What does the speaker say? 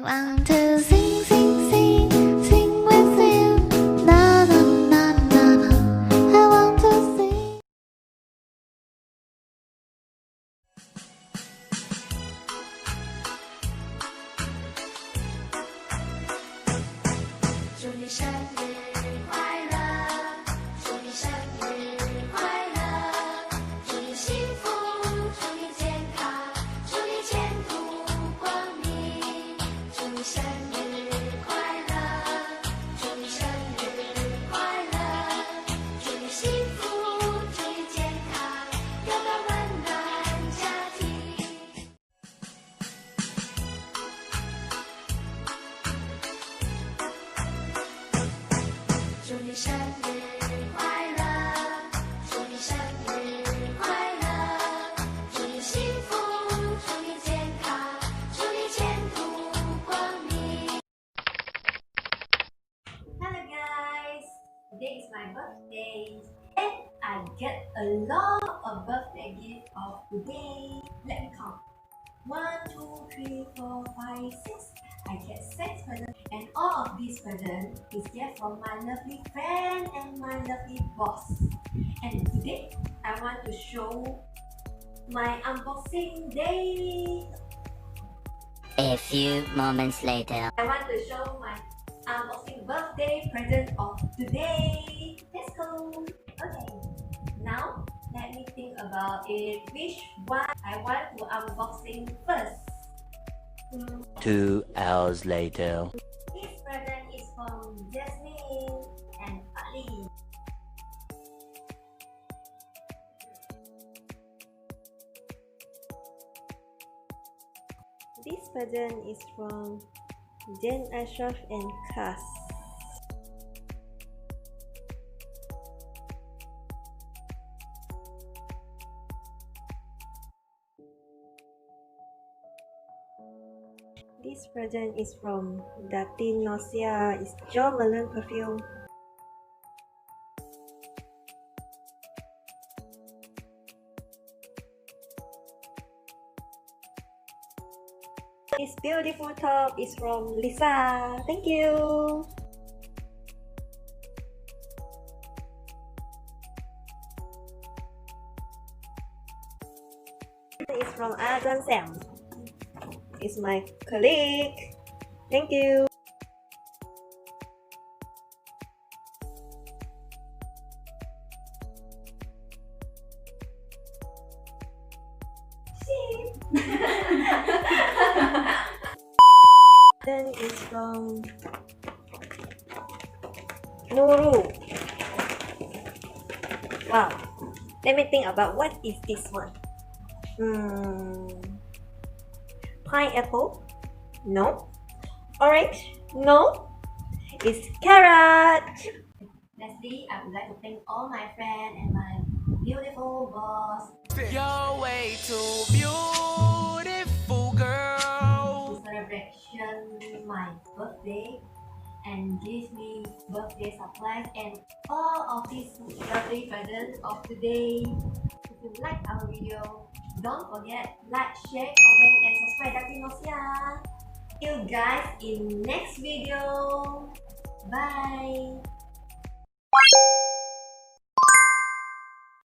Want to sing, sing, sing, sing with you. Na na na na na. I want to sing.祝你生日快乐，祝你生日快乐，祝你幸福，祝你健康，祝你前途光明，祝你生日快乐，祝你生日快乐，祝你幸福，祝你健康，有个温暖家庭。祝你生日快乐，祝你生日快乐，祝你幸福，祝你健康，祝你前途光明。Hello guys, today is my birthday and I get a lot of birthday gifts of today. Let me count. 1, 2, 3, 4, 5, 6. I get 6 presents, and all of these presents is get from my lovely friend and my lovely boss. And today, I want to show my unboxing day. A few moments later. I want to show my unboxing birthday present of today. Let's go. Okay, now let me think about it. Which one I want to unboxing first? 2 hours later. This present is from Jasmine and Ali. This present is from Jen, Ashraf and Kas. This present is from Datin Norsiah. It's Jo Melon perfume. This beautiful top is from Lisa. Thank you. It's from Azan Sam. It's my colleague. Thank you. Then it's from Nuru. Wow. Let me think about what is this one. Pineapple? No. Orange? No. It's carrot. Lastly, I would like to thank all my friends and my beautiful boss. You're way too beautiful, girl. To celebration my birthday and give me birthday surprise and all of these birthday presents of today. If you like our video, don't forget like, share, comment, and subscribe Datin Norsiah. See you guys in next video. Bye.